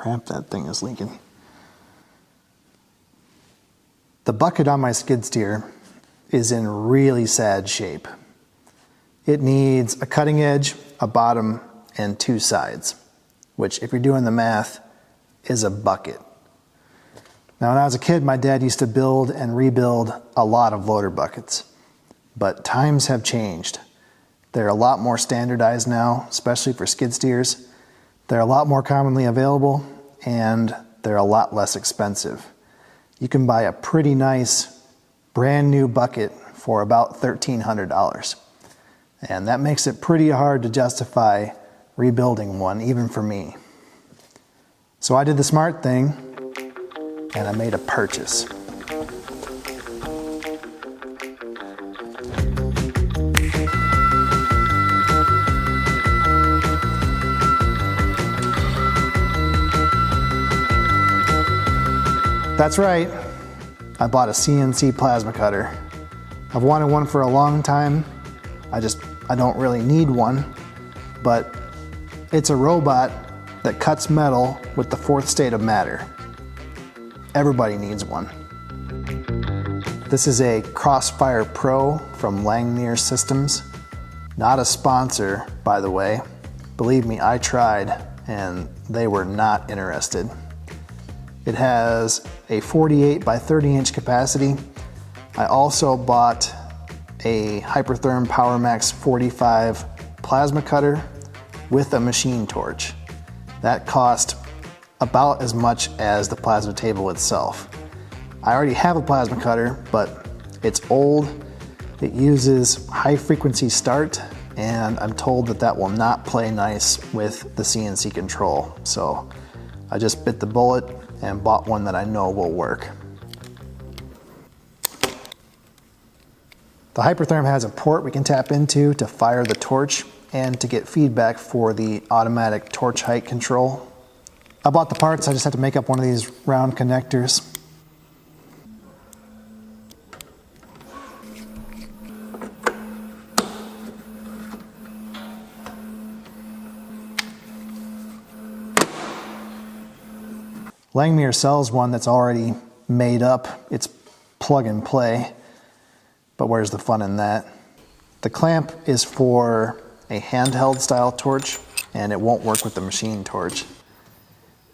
crap that thing is leaking. The bucket on my skid steer is in really sad shape. It needs a cutting edge, a bottom, and 2 sides, which, if you're doing the math, is a bucket. Now, when I was a kid, my dad used to build and rebuild a lot of loader buckets, but times have changed. They're a lot more standardized now, especially for skid steers. They're a lot more commonly available, and they're a lot less expensive. You can buy a pretty nice brand new bucket for about $1,300. And that makes it pretty hard to justify rebuilding one, even for me. So I did the smart thing, and I made a purchase. That's right, I bought a CNC plasma cutter. I've wanted one for a long time. I don't really need one, but it's a robot that cuts metal with the 4th state of matter. Everybody needs one. This is a Crossfire Pro from Langmuir Systems. Not a sponsor, by the way. Believe me, I tried and they were not interested. It has a 48 by 30 inch capacity. I also bought a Hypertherm PowerMax 45 plasma cutter with a machine torch. That cost about as much as the plasma table itself. I already have a plasma cutter, but it's old. It uses high frequency start, and I'm told that that will not play nice with the CNC control. So I just bit the bullet and bought one that I know will work. The Hypertherm has a port we can tap into to fire the torch and to get feedback for the automatic torch height control. I bought the parts, I just had to make up one of these round connectors. Langmuir sells one that's already made up. It's plug and play, but where's the fun in that? The clamp is for a handheld style torch, and it won't work with the machine torch.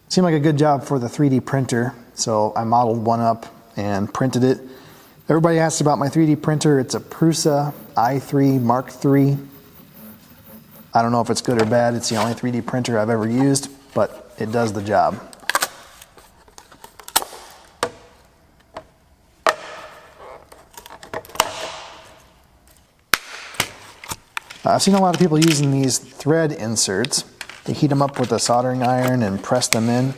Seemed like a good job for the 3D printer, so I modeled one up and printed it. Everybody asks about my 3D printer. It's a Prusa i3 Mark III. I don't know if it's good or bad. It's the only 3D printer I've ever used, but it does the job. I've seen a lot of people using these thread inserts. They heat them up with a soldering iron and press them in.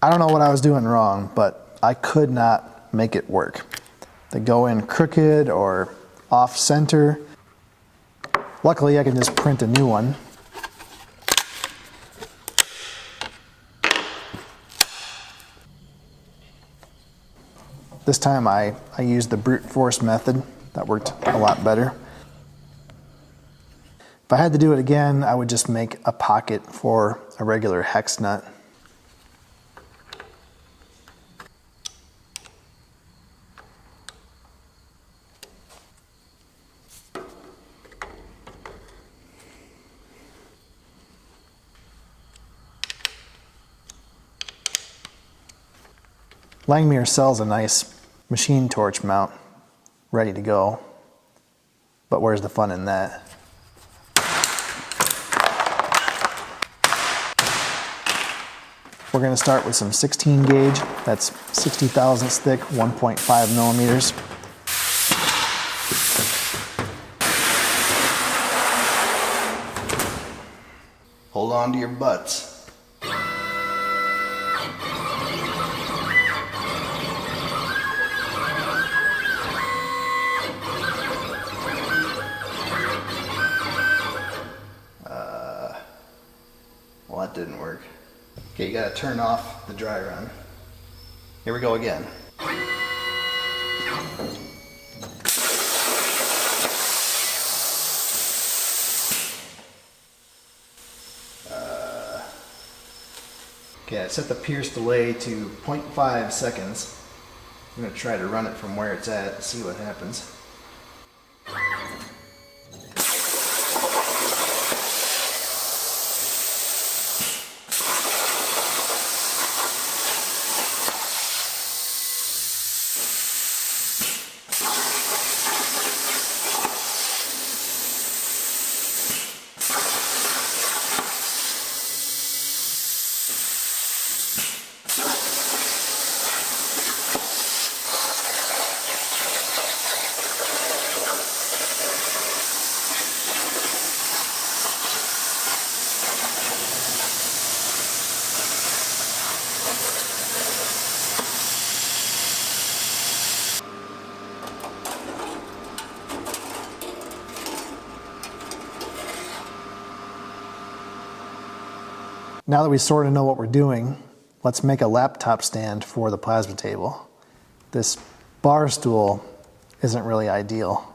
I don't know what I was doing wrong, but I could not make it work. They go in crooked or off center. Luckily, I can just print a new one. This time I used the brute force method. That worked a lot better. If I had to do it again, I would just make a pocket for a regular hex nut. Langmuir sells a nice machine torch mount ready to go, but where's the fun in that? We're going to start with some 16 gauge, that's 60 thousandths thick, 1.5 millimeters. Hold on to your butts. Well, that didn't work. Okay, you gotta turn off the dry run. Here we go again. Okay, I set the pierce delay to 0.5 seconds. I'm going to try to run it from where it's at, see what happens. Now that we sort of know what we're doing, let's make a laptop stand for the plasma table. This bar stool isn't really ideal.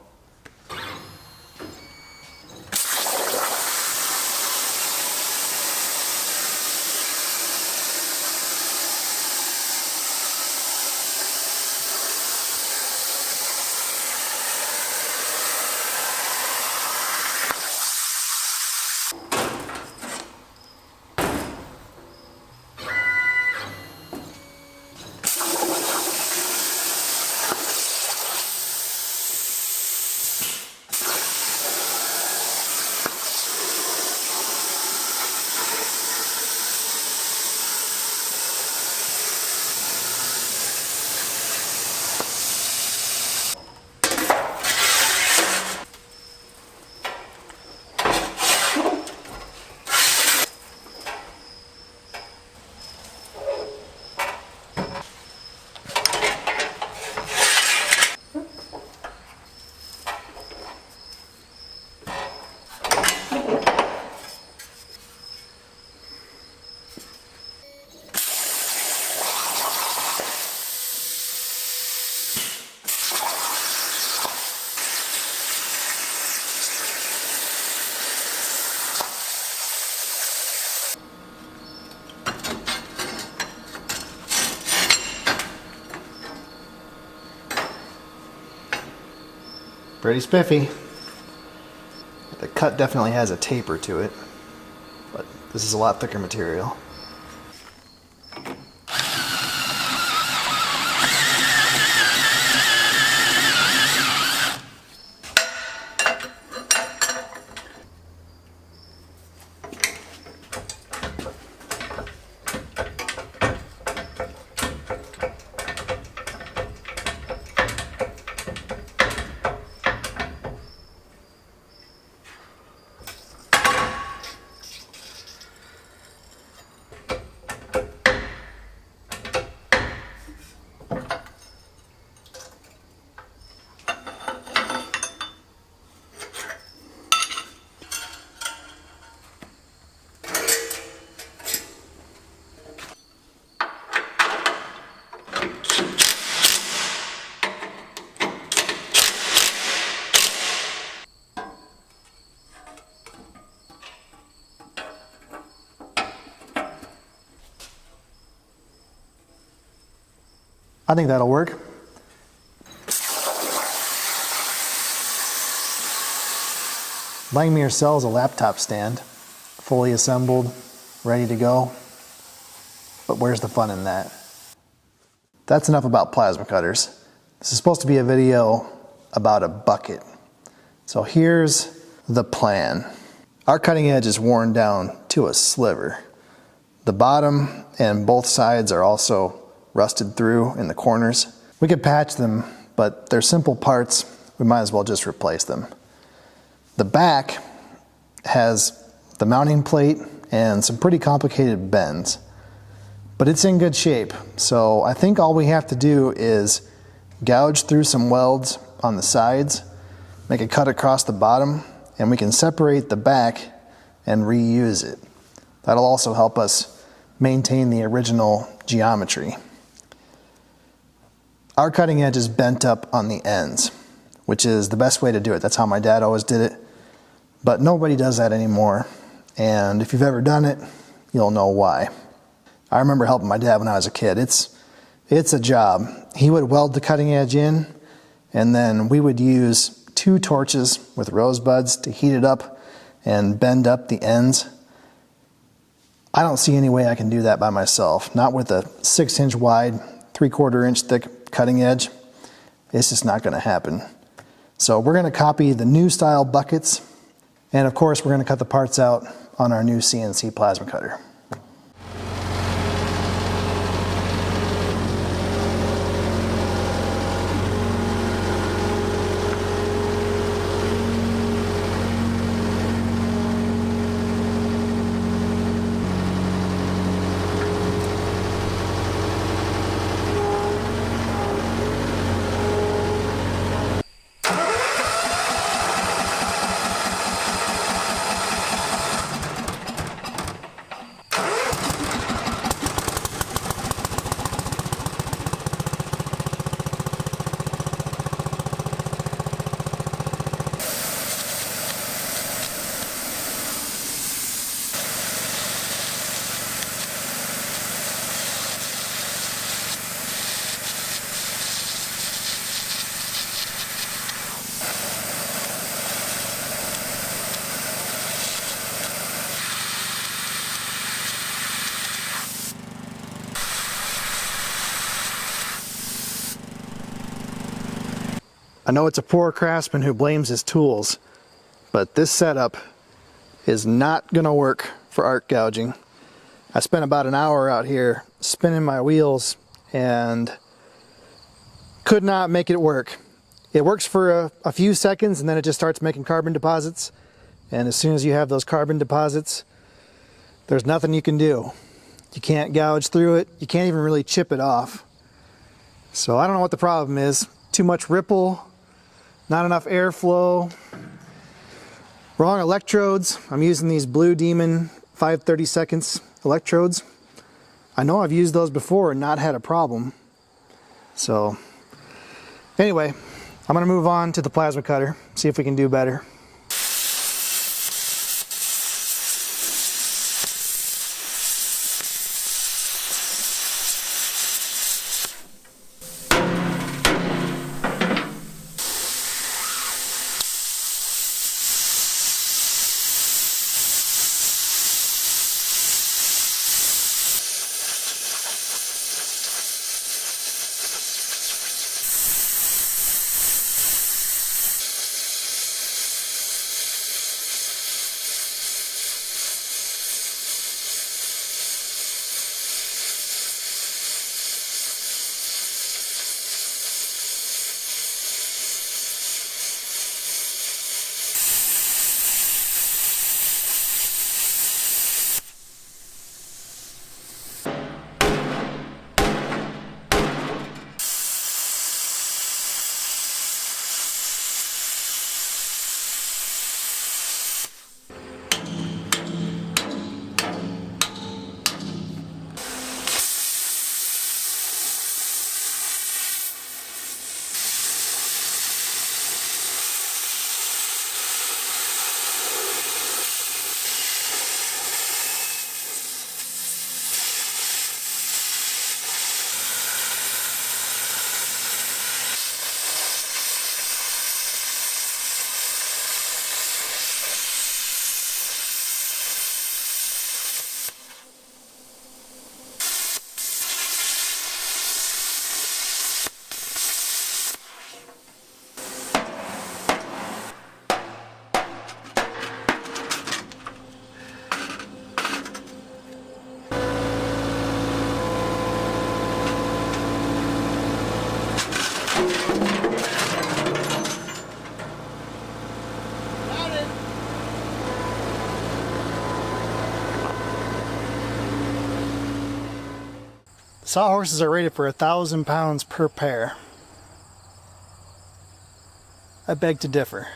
Pretty spiffy. The cut definitely has a taper to it, but this is a lot thicker material. I think that'll work. Langmuir sells a laptop stand, fully assembled, ready to go. But where's the fun in that? That's enough about plasma cutters. This is supposed to be a video about a bucket. So here's the plan. Our cutting edge is worn down to a sliver. The bottom and both sides are also rusted through in the corners. We could patch them, but they're simple parts. We might as well just replace them. The back has the mounting plate and some pretty complicated bends, but it's in good shape. So I think all we have to do is gouge through some welds on the sides, make a cut across the bottom, and we can separate the back and reuse it. That'll also help us maintain the original geometry. Our cutting edge is bent up on the ends, which is the best way to do it. That's how my dad always did it. But nobody does that anymore. And if you've ever done it, you'll know why. I remember helping my dad when I was a kid. It's a job. He would weld the cutting edge in, and then we would use 2 torches with rosebuds to heat it up and bend up the ends. I don't see any way I can do that by myself. Not with a 6-inch wide, 3/4 inch thick cutting edge. It's just not going to happen. So we're going to copy the new style buckets, and of course we're going to cut the parts out on our new CNC plasma cutter. I know it's a poor craftsman who blames his tools, but this setup is not going to work for arc gouging. I spent about an hour out here spinning my wheels and could not make it work. It works for a few seconds and then it just starts making carbon deposits. And as soon as you have those carbon deposits, there's nothing you can do. You can't gouge through it. You can't even really chip it off. So I don't know what the problem is. Too much ripple, not enough airflow, wrong electrodes. I'm using these Blue Demon 5/32 electrodes. I know I've used those before and not had a problem. So anyway, I'm gonna move on to the plasma cutter, see if we can do better. Sawhorses are rated for 1,000 pounds per pair. I beg to differ.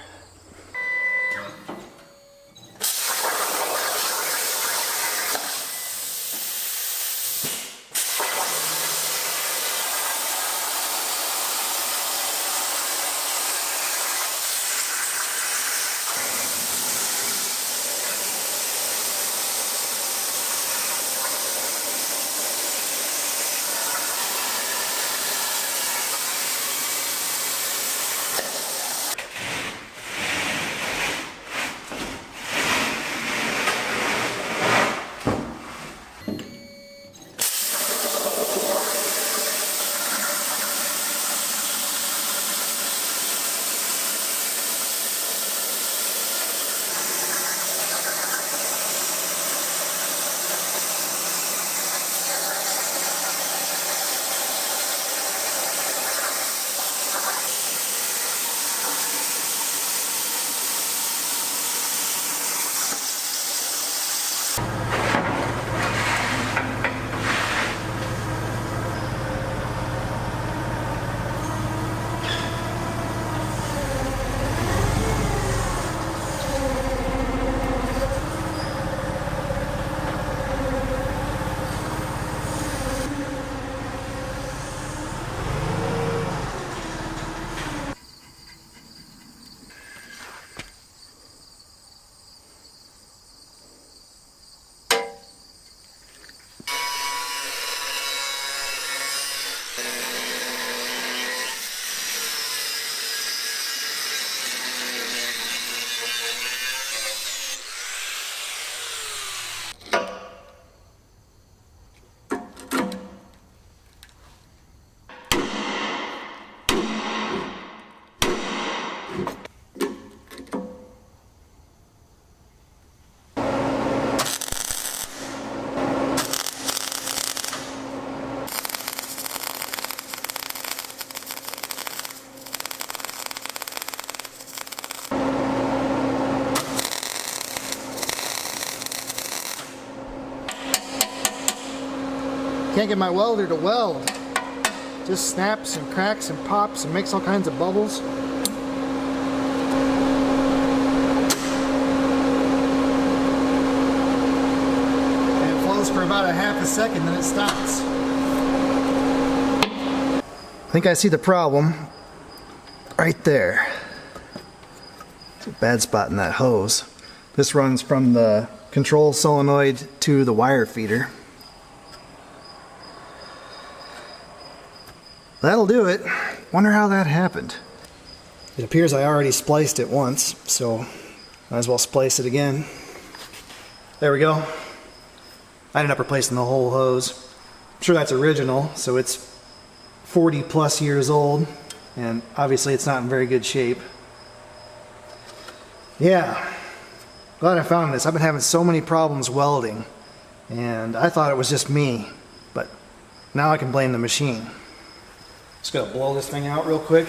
Can't get my welder to weld. Just snaps and cracks and pops and makes all kinds of bubbles. And it flows for about a half a second, then it stops. I think I see the problem right there. It's a bad spot in that hose. This runs from the control solenoid to the wire feeder. That'll do it. Wonder how that happened. It appears I already spliced it once, so might as well splice it again. There we go. I ended up replacing the whole hose. I'm sure that's original, so it's 40 plus years old, and obviously it's not in very good shape. Yeah, glad I found this. I've been having so many problems welding, and I thought it was just me, but now I can blame the machine. Just gotta blow this thing out real quick.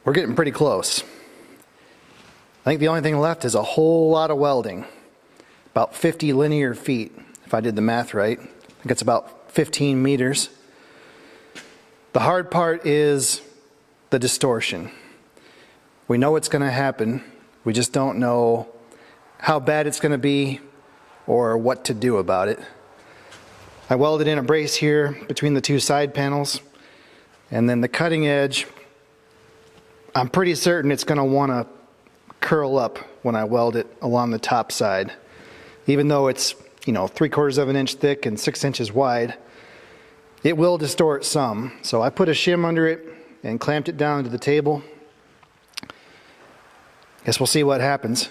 We're getting pretty close. I think the only thing left is a whole lot of welding. About 50 linear feet, if I did the math right. I think it's about 15 meters. The hard part is the distortion. We know it's going to happen. We just don't know how bad it's going to be or what to do about it. I welded in a brace here between the two side panels, and then the cutting edge, I'm pretty certain it's going to want to curl up when I weld it along the top side. Even though it's, 3/4 of an inch thick and 6 inches wide, it will distort some. So I put a shim under it and clamped it down to the table. Guess we'll see what happens.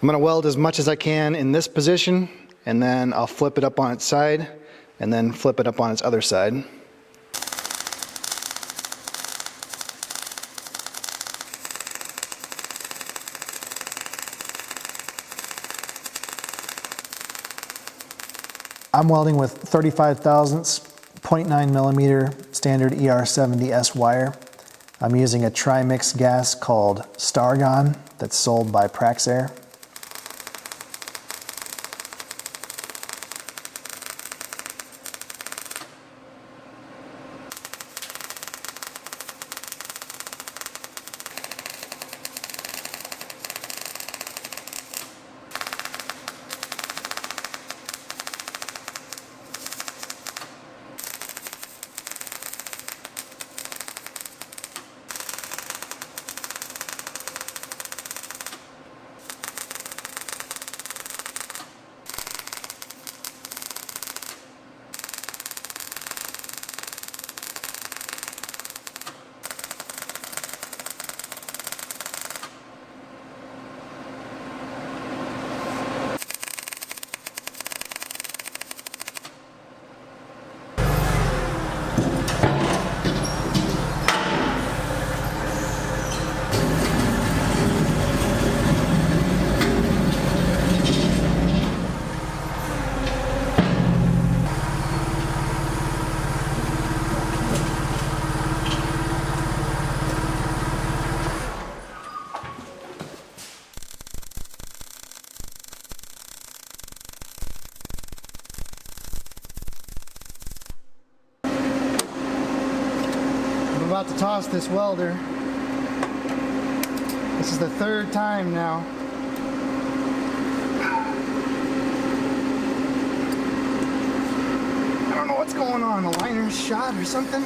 I'm going to weld as much as I can in this position, and then I'll flip it up on its side and then flip it up on its other side. I'm welding with 35 thousandths 0.9 millimeter standard ER70S wire. I'm using a tri-mix gas called Stargon that's sold by Praxair. about to toss this welder. This is the third time now. I don't know what's going on, a liner's shot or something.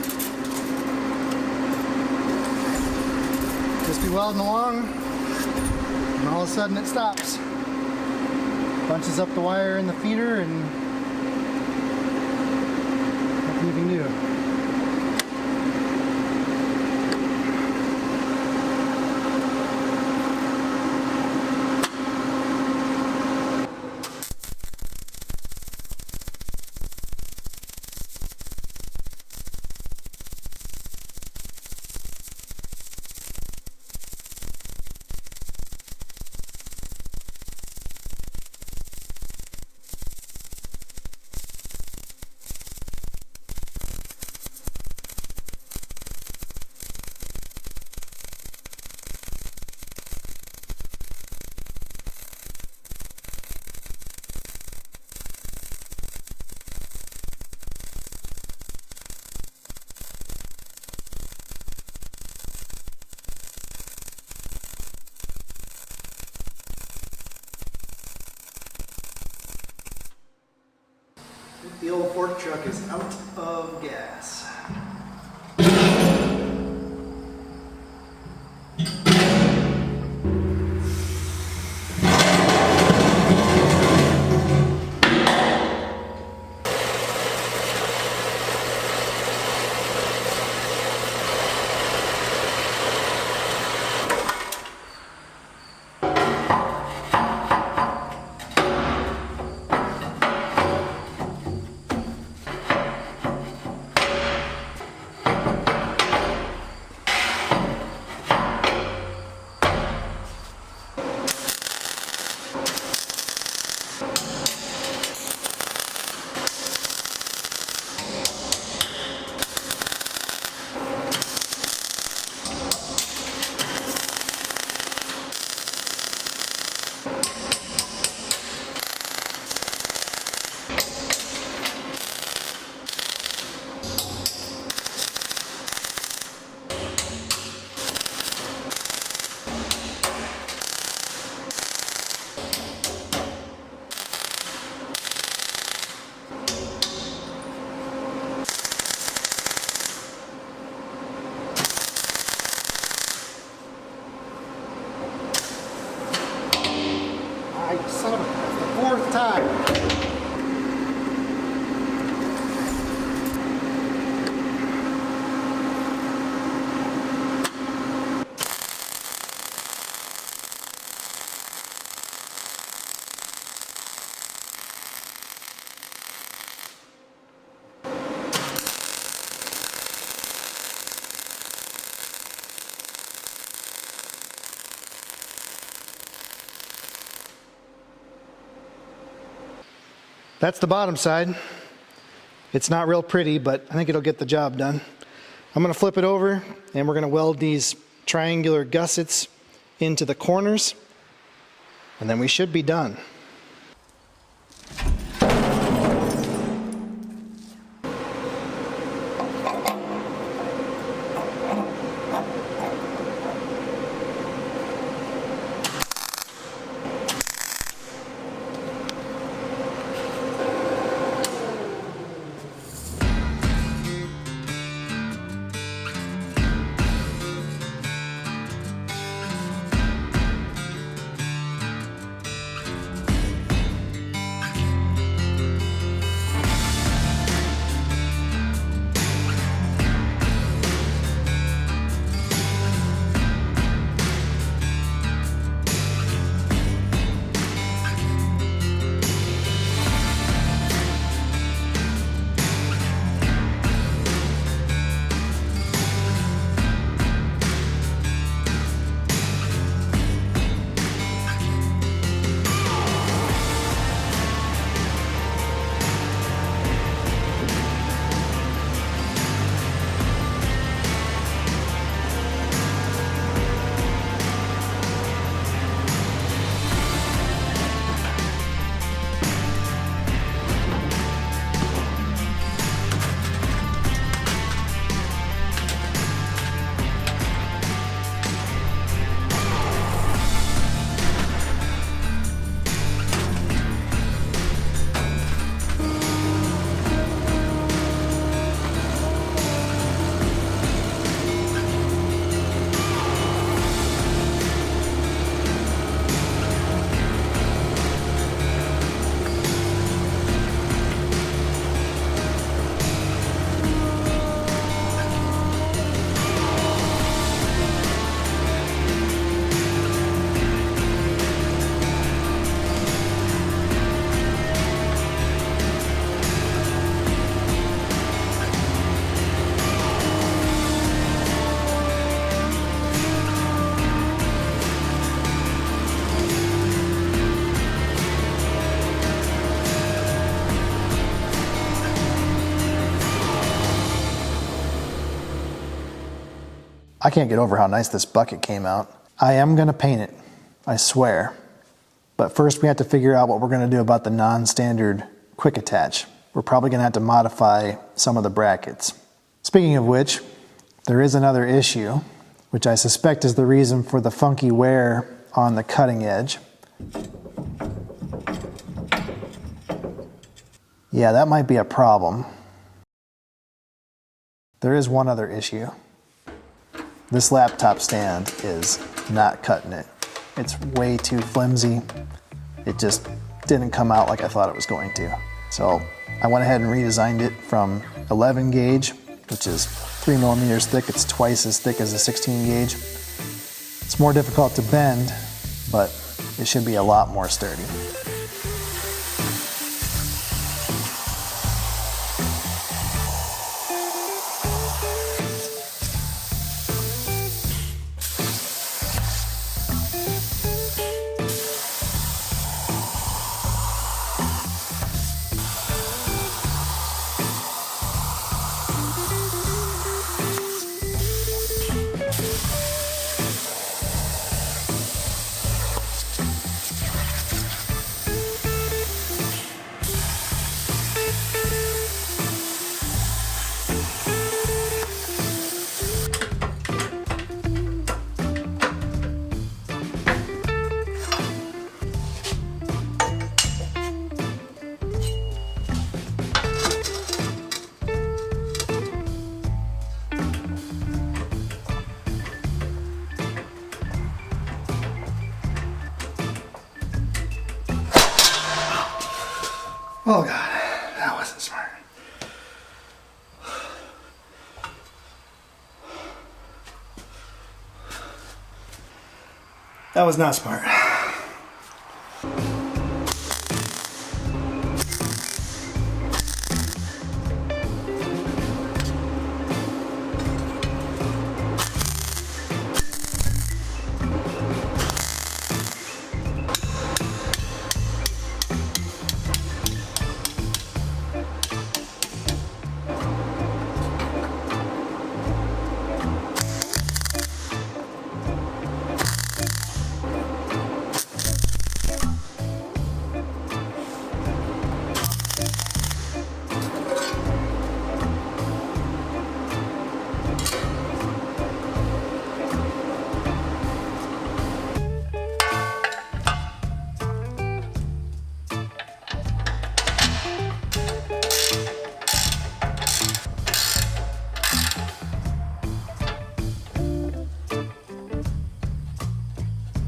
Just be welding along, and all of a sudden it stops. Bunches up the wire in the feeder, and nothing you can do. The old fork truck is out of gas. Son of a, that's the fourth time. That's the bottom side. It's not real pretty, but I think it'll get the job done. I'm going to flip it over, and we're going to weld these triangular gussets into the corners, and then we should be done. I can't get over how nice this bucket came out. I am gonna paint it, I swear. But first we have to figure out what we're gonna do about the non-standard quick attach. We're probably gonna have to modify some of the brackets. Speaking of which, there is another issue, which I suspect is the reason for the funky wear on the cutting edge. Yeah, that might be a problem. There is one other issue. This laptop stand is not cutting it. It's way too flimsy. It just didn't come out like I thought it was going to. So I went ahead and redesigned it from 11 gauge, which is 3 millimeters thick. It's twice as thick as a 16 gauge. It's more difficult to bend, but it should be a lot more sturdy. Oh God, that wasn't smart. That was not smart.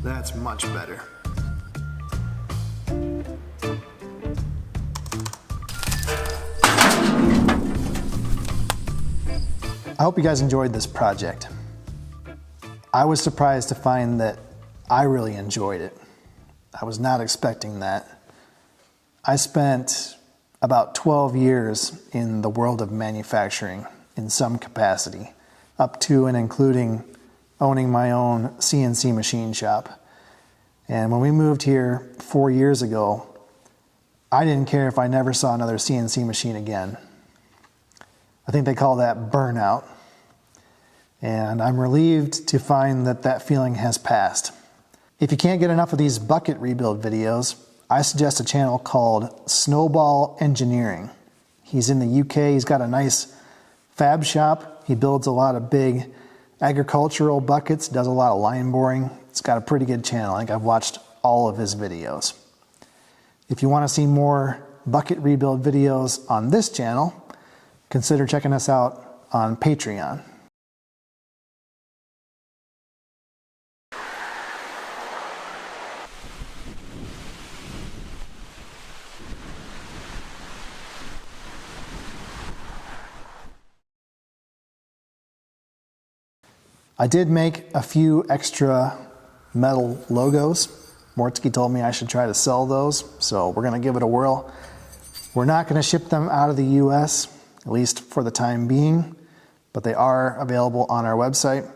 That's much better. I hope you guys enjoyed this project. I was surprised to find that I really enjoyed it. I was not expecting that. I spent about 12 years in the world of manufacturing in some capacity, up to and including owning my own CNC machine shop. And when we moved here 4 years ago, I didn't care if I never saw another CNC machine again. I think they call that burnout. And I'm relieved to find that that feeling has passed. If you can't get enough of these bucket rebuild videos, I suggest a channel called Snowball Engineering. He's in the UK, he's got a nice fab shop. He builds a lot of big agricultural buckets, does a lot of line boring. It's got a pretty good channel. I think I've watched all of his videos. If you want to see more bucket rebuild videos on this channel, consider checking us out on Patreon. I did make a few extra metal logos. Mortsky told me I should try to sell those, so we're going to give it a whirl. We're not going to ship them out of the US, at least for the time being, but they are available on our website.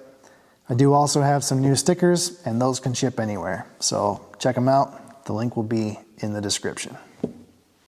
I do also have some new stickers, and those can ship anywhere, so check them out. The link will be in the description.